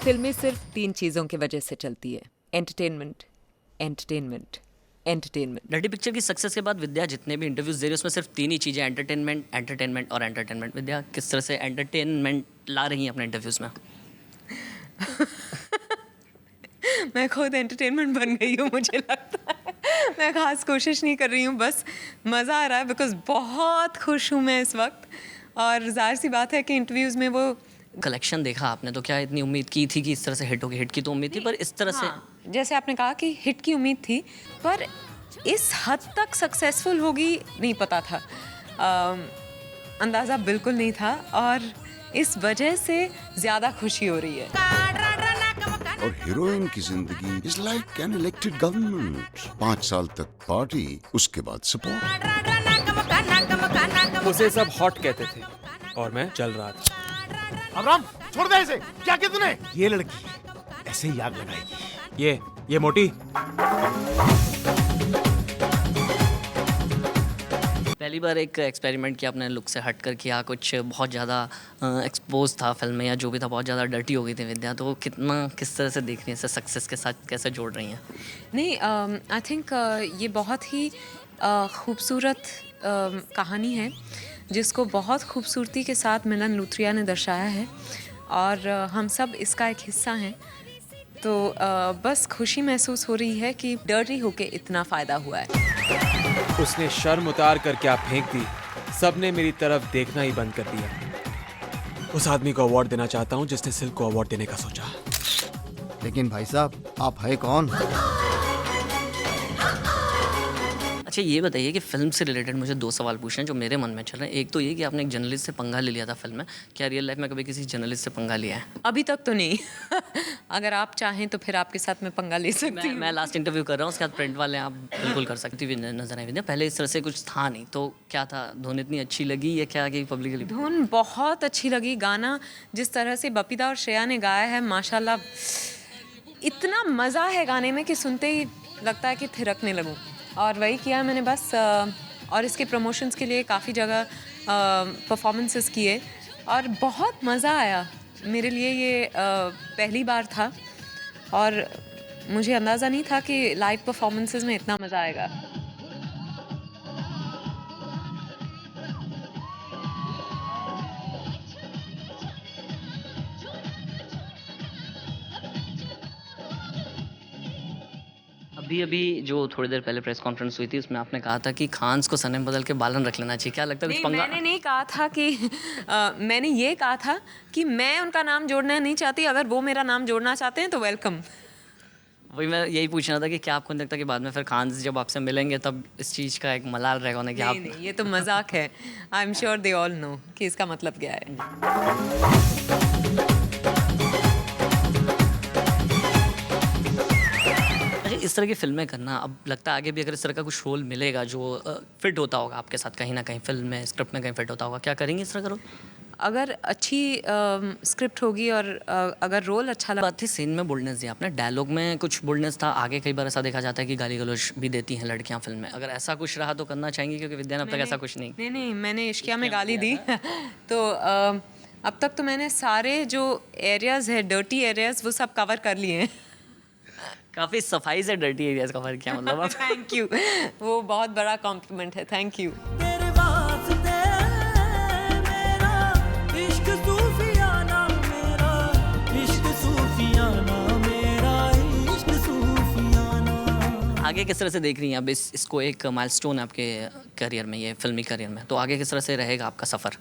फिल्में सिर्फ 3 चीजों की वजह से चलती है, entertainment, entertainment, entertainment. Dirty picture की सक्सेस के बाद विद्या जितने भी इंटरव्यूज दे रही है उसमें सिर्फ 3 ही चीज़ें, एंटरटेनमेंट, एंटरटेनमेंट और एंटरटेनमेंट। विद्या किस तरह से एंटरटेनमेंट ला रही हैं अपने इंटरव्यूज़ में? मैं खुद एंटरटेनमेंट बन गई हूँ, मुझे लगता है। मैं खास कोशिश नहीं कर रही हूँ, बस मज़ा आ रहा है बिकॉज बहुत खुश हूँ मैं इस वक्त। और ज़ाहिर सी बात है कि इंटरव्यूज़ में वो कलेक्शन देखा आपने तो क्या इतनी उम्मीद की थी कि इस तरह से हिट होगी? हिट की तो उम्मीद थी, पर इस तरह से जैसे आपने कहा कि हिट की उम्मीद थी, पर इस हद तक सक्सेसफुल होगी नहीं पता था। अंदाज़ा बिल्कुल नहीं था और इस वजह से ज़्यादा खुशी हो रही है। और हीरोइन की जिंदगी is like an elected government. 5 साल तक पार्टी, उसके बाद सपोर्ट। उसे सब हॉट कहते थे और मैं चल रहा था। अबराम छोड़ दे इसे। क्या किया तूने? ये लड़की ऐसे ही आग लगाएगी। ये मोटी पहली बार एक एक्सपेरिमेंट किया आपने, लुक से हट कर किया कुछ, बहुत ज़्यादा एक्सपोज था फिल्म में या जो भी था, बहुत ज़्यादा डर्टी हो गई थी विद्या। तो कितना किस तरह से देख रही हैं इसे, सक्सेस के साथ कैसे जोड़ रही हैं? नहीं, आई थिंक ये बहुत ही खूबसूरत कहानी है जिसको बहुत खूबसूरती के साथ मिलन लूथरिया ने दर्शाया है और हम सब इसका एक हिस्सा हैं। तो बस खुशी महसूस हो रही है कि डर्टी होके इतना फ़ायदा हुआ है। उसने शर्म उतार कर क्या फेंक दी, सबने मेरी तरफ देखना ही बंद कर दिया। उस आदमी को अवार्ड देना चाहता हूँ जिसने सिल्क को अवार्ड देने का सोचा। लेकिन भाई साहब, आप है कौन? अच्छा ये बताइए कि फिल्म से रिलेटेड मुझे 2 सवाल पूछने हैं जो मेरे मन में चल रहे हैं। एक तो ये कि आपने एक जर्नलिस्ट से पंगा ले लिया था फिल्म में, क्या रियल लाइफ में कभी किसी जर्नलिस्ट से पंगा लिया है? अभी तक तो नहीं। अगर आप चाहें तो फिर आपके साथ मैं पंगा ले सकती हूँ। मैं लास्ट इंटरव्यू कर रहा हूँ, उसके बाद प्रिंट वाले आप बिल्कुल कर सकती हुई नजर आई। पहले इस तरह से कुछ था नहीं, तो क्या था? धुन इतनी अच्छी लगी या क्या कि पब्लिकली? धुन बहुत अच्छी लगी। गाना जिस तरह से बपीदा और श्रेया ने गाया है, माशाल्लाह, इतना मज़ा है गाने में कि सुनते ही लगता है कि थिरकने लगूं। और वही किया मैंने बस। और इसके प्रमोशंस के लिए काफ़ी जगह परफॉर्मेंसेस किए और बहुत मज़ा आया। मेरे लिए ये पहली बार था और मुझे अंदाज़ा नहीं था कि लाइव परफॉर्मेंसेस में इतना मज़ा आएगा। अभी जो थोड़ी देर पहले प्रेस कॉन्फ्रेंस हुई थी उसमें आपने कहा था कि खान्स को सरनेम बदल के बालन रख लेना चाहिए, क्या लगता है कुछ पंगा? मैंने नहीं कहा था कि मैंने ये कहा था कि मैं उनका नाम जोड़ना नहीं चाहती, अगर वो मेरा नाम जोड़ना चाहते हैं तो वेलकम। वही मैं यही पूछना था कि क्या आपको नहीं लगता कि बाद में फिर खान्स जब आपसे मिलेंगे तब इस चीज़ का एक मलाल रहेगा उन्हें कि आप? नहीं, ये तो मजाक है। I am sure they all know कि इसका मतलब क्या है। इस तरह की फिल्में करना, अब लगता है आगे भी अगर इस तरह का कुछ रोल मिलेगा जो फिट होता होगा आपके साथ, कहीं ना कहीं फिल्म में स्क्रिप्ट में कहीं फिट होता होगा, क्या करेंगे इस तरह का रोल? अगर अच्छी स्क्रिप्ट होगी और अगर रोल अच्छा लगा। बात थी सीन में बोल्डनेस दी आपने, डायलॉग में कुछ बोल्डनेस था, आगे कई बार ऐसा देखा जाता है कि गाली गलौज भी देती हैं लड़कियां फिल्म में, अगर ऐसा कुछ रहा तो करना चाहेंगे? क्योंकि विद्या ने अब तक ऐसा कुछ नहीं। नहीं, मैंने इश्किया में गाली दी। तो अब तक तो मैंने सारे जो एरियाज़ है, डर्टी एरियाज़, वो सब कवर कर लिए हैं। काफ़ी सफाई से डर्टी एरियाज कवर किया मतलब आप। थैंक यू, वो बहुत बड़ा कॉम्प्लीमेंट है, थैंक यू। आगे किस तरह से देख रही हैं अब इसको? एक माइलस्टोन है आपके करियर में, ये फिल्मी करियर में, तो आगे किस तरह से रहेगा आपका सफ़र?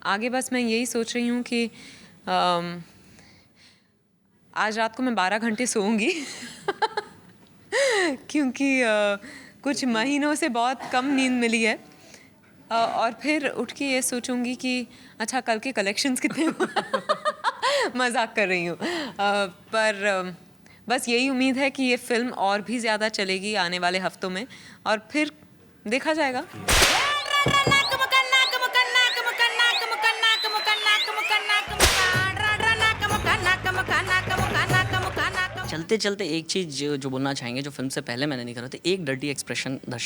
आगे बस मैं यही सोच रही हूँ कि आज रात को मैं 12 घंटे सोऊंगी क्योंकि कुछ महीनों से बहुत कम नींद मिली है। और फिर उठ के ये सोचूंगी कि अच्छा कल के कलेक्शंस कितने मजाक कर रही हूँ। पर बस यही उम्मीद है कि ये फिल्म और भी ज़्यादा चलेगी आने वाले हफ्तों में और फिर देखा जाएगा। चलते चलते एक चीज़ जो बोलना चाहेंगे, जो फिल्म से पहले मैंने नहीं करा था, एक डर्टी एक्सप्रेशन दर्शक